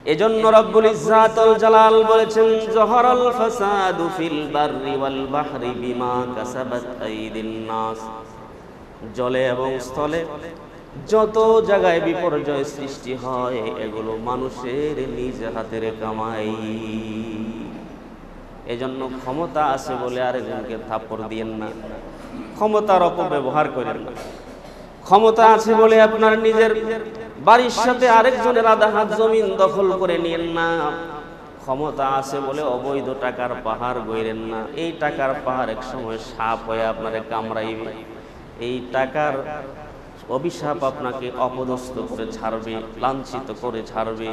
এজন্য রব্বুল ইজ্জাতুল জালাল বলেছেন, জহরাল ফাসাদু ফিল বাররি ওয়াল বাহরি বিমা কাসাবাত আইদিন নাস। জলে এবং স্থলে যত জায়গায় বিপর্যয় সৃষ্টি হয়, এগুলো মানুষের নিজ হাতের কামাই। এজন্য ক্ষমতা আছে বলে আরেকজনকে থাপ্পড় দিয়েন না, ক্ষমতার অপব্যবহার করেন না। ক্ষমতা আছে বলে আপনার নিজের বাড়ির সাথে আরেকজনের আধা হাত জমিন দখল করে নিয়েন না। ক্ষমতা আছে বলে অবৈধ টাকার পাহাড় গড়েন না। এই টাকার পাহাড় এক সময় সাপ হয়ে আপনারে কামড়াইবে। এই টাকার অভিশাপ আপনাকে অপদস্থ করে ছাড়বে, লাঞ্ছিত করে ছাড়বে।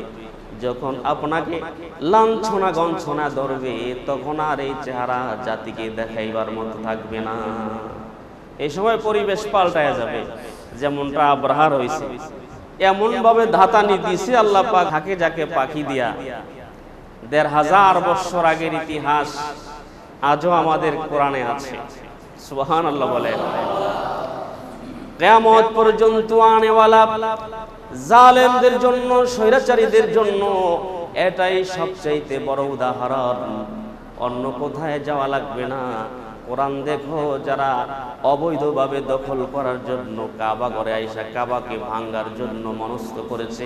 যখন আপনাকে লাঞ্ছনা গঞ্ছনা ধরবে, তখন আর এই চেহারা জাতিকে দেখাইবার মতো থাকবে না। এই সময় পরিবেশ পাল্টায় যাবে, যেমনটা আব্রাহার হয়েছে। এমন ভাবে ধাতানি দিছে আল্লাহ পাক, হাকে যাকে পাখি দিয়া। ১৫০০ বছর আগের ইতিহাস আজও আমাদের কোরআনে আছে। সুবহানাল্লাহ বলেন। কিয়ামত পর্যন্ত আনেওয়ালা জালেমদের জন্য, স্বৈরাচারীদের জন্য এটাই সবচাইতে বড় উদাহরণ। অন্য কোথায় যাওয়া লাগবে না। কোরআন দেখো, যারা অবৈধভাবে দখল করার জন্য কাবা ঘরে আইসা কাবাকে ভাঙ্গার জন্য মনস্থ করেছে,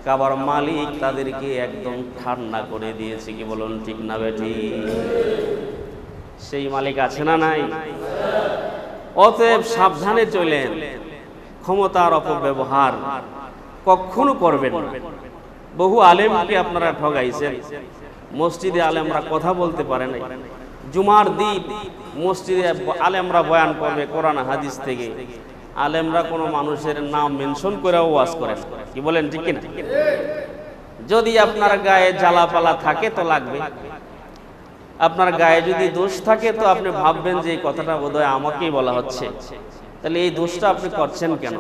কাবার মালিক তাদেরকে একদম ঠান্ডা করে দিয়েছে। কি বলুন, ঠিক না বেঠি? সেই মালিক আছে না নাই? অতএব সাবধানে চলেন, ক্ষমতার অপব্যবহার কখনো করবেন না। বহু আলেমকে আপনারা ঠগাইছেন। মসজিদে আলেমরা কথা বলতে পারে নাই। জুমার দিন মসজিদে আলেমরা বয়ান করবে কোরআন হাদিস থেকে। আলেমরা কোনো মানুষের নাম মেনশন করে ওয়াজ করেন। কি বলেন, ঠিক না? যদি আপনার গায়ে জ্বালাপালা থাকে তো লাগবে। আপনার গায়ে যদি দোষ থাকে তো আপনি ভাববেন যে এই কথাটা বোধহয় আমাকেই বলা হচ্ছে। তাহলে এই দোষটা আপনি করছেন কেন?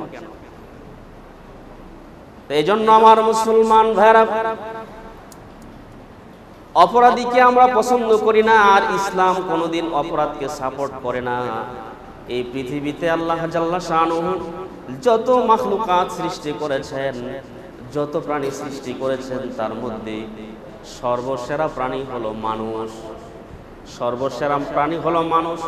এই জন্য আমার মুসলমান ভাইরা, অপরাধীকে আমরা পছন্দ করি না, আর ইসলাম কোনোদিন অপরাধকে সাপোর্ট করে না। এই পৃথিবীতে আল্লাহ জাল্লা শানুহু যত মাখলুকাত সৃষ্টি করেছেন, যত প্রাণী সৃষ্টি করেছেন, তার মধ্যে সর্বসেরা প্রাণী হলো মানুষ। সর্বসেরা প্রাণী হলো মানুষ।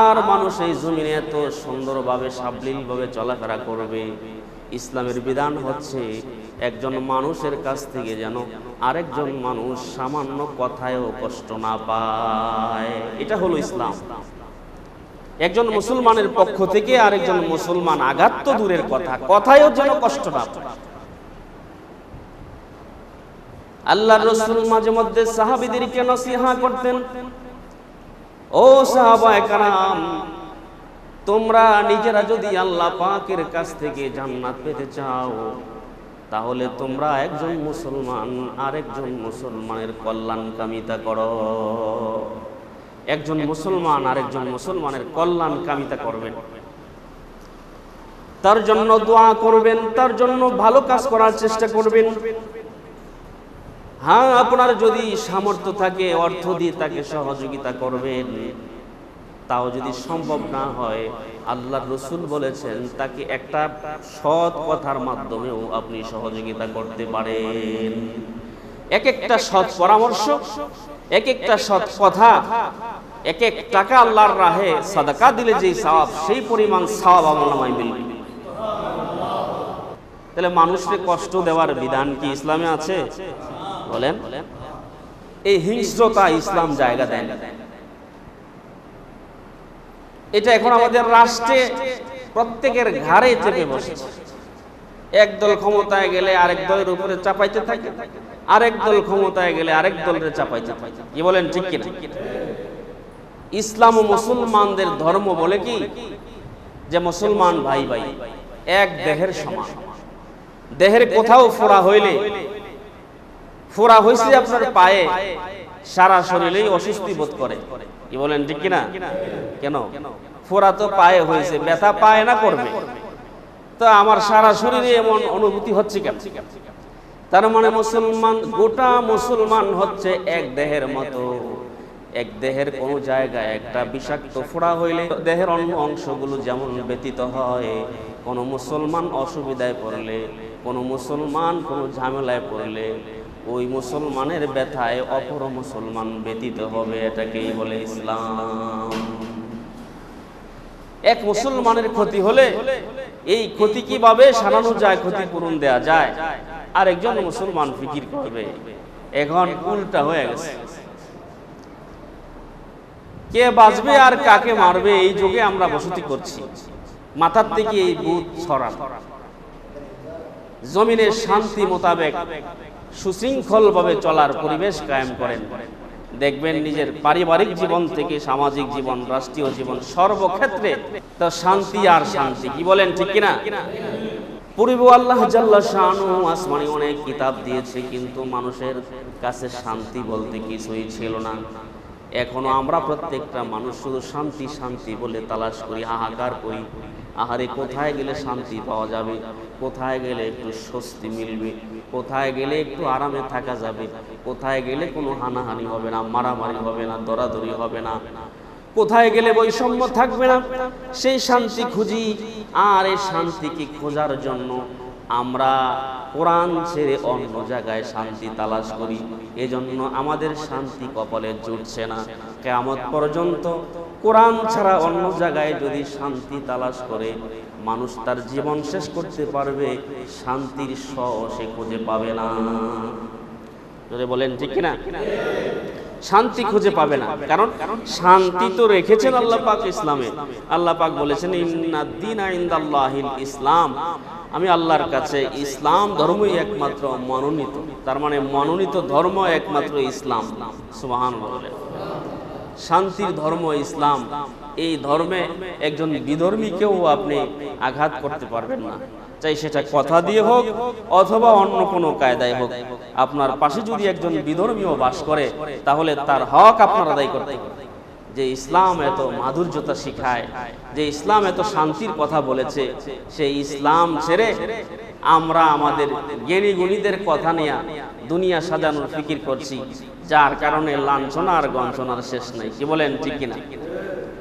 আর মানুষ এই জমিনে এত সুন্দরভাবে সাবলীলভাবে চলাফেরা করবে, ইসলামের বিধান হচ্ছে একজন মানুষের কাছ থেকে যেন আরেকজন মানুষ সামান্য কথায়ও কষ্ট না পায়। এটা হলো ইসলাম। একজন মুসলমানের পক্ষ থেকে আরেকজন মুসলমান আঘাত তো দূরের কথা, কথায়ও যেন কষ্ট না পায়। আল্লাহর রাসূল মাঝে মধ্যে সাহাবীদেরকে নসিহত করতেন, ও সাহাবায়ে কেরাম, তোমরা নিজেরা যদি আল্লাহ পাকের কাছ থেকে জান্নাত পেতে চাও, তাহলে তোমরা একজন মুসলমান আরেকজন মুসলমানের কল্যাণকামিতা করো। একজন মুসলমান আরেকজন মুসলমানের কল্যাণকামিতা করবেন, তার জন্য দোয়া করবেন, তার জন্য ভালো কাজ করার চেষ্টা করবেন। হ্যাঁ, আপনার যদি সামর্থ্য থাকে, অর্থ দিয়ে তাকে সহযোগিতা করবেন। তাও যদি সম্ভব না হয়, আল্লাহর রাসূল বলেছেন তাকে একটা সৎ কথার মাধ্যমেও আপনি সহযোগিতা করতে পারেন। এক একটা সৎ পরামর্শ, এক একটা সৎ কথা, এক এক টাকা আল্লাহর রাহে সাদাকা দিলে যেই সওয়াব, সেই পরিমাণ সওয়াব আমলনামায় মিলবে। তাহলে মানুষকে কষ্ট দেওয়ার বিধান কি ইসলামে আছে? বলেন। এই হিংস্রতা ইসলাম জায়গা দেয় না। এটা এখন আমাদের রাষ্ট্রে প্রত্যেকের ঘাড়ে চেপে বসেছে। একদল ক্ষমতায় গেলে আরেক দলের উপরে চাপাইতে থাকে, আরেক দল ক্ষমতায় গেলে আরেক দলের চাপাইতে থাকে। কি বলেন, ঠিক কিনা? ইসলাম ও মুসলমানদের ধর্ম বলে কি যে মুসলমান ভাই ভাই এক দেহের সমান। দেহের কোথাও ফোড়া হইলে, ফোড়া হইছে আপনার পায়ে, সারা শরীরেই অস্বস্তি বোধ করে। কি বলেন, ঠিক কিনা? কেন? ফোড়া তো পায়ে হয়েছে, ব্যথা পায় না করবে, তো আমার সারা শরীরে এমন অনুভূতি হচ্ছে কেন? তার মানে মুসলমান, গোটা মুসলমান হচ্ছে এক দেহের মতো। এক দেহের কোন জায়গায় একটা বিষাক্ত ফোড়া হইলে দেহের অন্য অংশগুলো যেমন ব্যতীত হয়, কোন মুসলমান অসুবিধায় পড়লে, কোন মুসলমান কোন ঝামেলায় পড়লে ওই মুসলমানের ব্যথায় অপর মুসলমান ব্যতীত হবে, এটাকেই বলে ইসলাম। এক মুসলমানের ক্ষতি হলে এই ক্ষতি কিভাবে সারানো যায়, ক্ষতিপূরণ দেয়া যায়, আরেকজন মুসলমান ফিকির করবে। এখন উল্টা হয়ে গেছে, কে বাঁচবে আর কাকে মারবে এই যুগে আমরা বসতি করছি। মাথার থেকে এই বুধ ছড়া, জমিনের শান্তি মোতাবেক সুশৃঙ্খল ভাবে চলার পরিবেশ কায়েম করেন। দেখবেন নিজের পারিবারিক জীবন থেকে সামাজিক জীবন, রাষ্ট্রীয় জীবন, সর্বক্ষেত্রে তা শান্তি আর শান্তি। কি বলেন, ঠিক কিনা? পূর্বে আল্লাহ জাল্লা শানু আসমানি অনেক কিতাব দিয়েছে, কিন্তু মানুষের কাছে শান্তি বলতে কিছুই ছিল না। এখনো আমরা প্রত্যেকটা মানুষ শুধু শান্তি শান্তি বলে তালাশ করি, হাহাকার করি। আহারে কোথায় গেলে শান্তি পাওয়া যাবে, কোথায় গেলে একটু স্বস্তি মিলবে, কোথায় গেলে একটু আরামে থাকা যাবে, কোথায় গেলে কোনো হানাহানি হবে না, মারামারি হবে না, দরাদরি হবে না, কোথায় গেলে বৈষম্য থাকবে না, সেই শান্তি খুঁজি। আর এই শান্তিকে খোঁজার জন্য আমরা কোরআন ছেড়ে অন্য জায়গায় শান্তি তালাশ করি। এজন্য আমাদের শান্তি কপালে জুটছে না। কিয়ামত পর্যন্ত কোরআন ছাড়া অন্য জায়গায় যদি শান্তি তালাশ করে মানুষ তার জীবন শেষ করতে পারবে, শান্তির সে খুঁজে পাবে না। যদি বলেন ঠিক কিনা? শান্তি খুঁজে পাবে না, কারণ শান্তি তো রেখেছেন আল্লাহ পাক ইসলামে। আল্লাহ পাক বলেছেন ইন্নাদ-দীনা ইনদাল্লাহিল ইসলাম, আমি আল্লাহর কাছে ইসলাম ধর্মই একমাত্র মনোনীত। তার মানে মনোনীত ধর্ম একমাত্র ইসলাম। সুবহানাল্লাহ। শান্তির ধর্ম ইসলাম। এই ধর্মে একজন বিধর্মীকেও আপনি আঘাত করতে পারবেন না, চাই সেটা কথা দিয়ে হোক অথবা অন্য কোনো কায়দায় হোক। আপনার পাশে যদি একজন বিধর্মীও বাস করে, তাহলে তার হক আপনার আদায় করতে হবে। যে ইসলাম এত মাধুর্যতা শিখায়, যে ইসলাম এত শান্তির কথা বলেছে, সেই ইসলাম ছেড়ে আমরা আমাদের জ্ঞানী গুণীদের কথা নিয়ে দুনিয়া সাজানোর ফিকির করছি, যার কারণে লাঞ্ছনা আর গঞ্ছনার শেষ নাই। কি বলেন, ঠিক কিনা?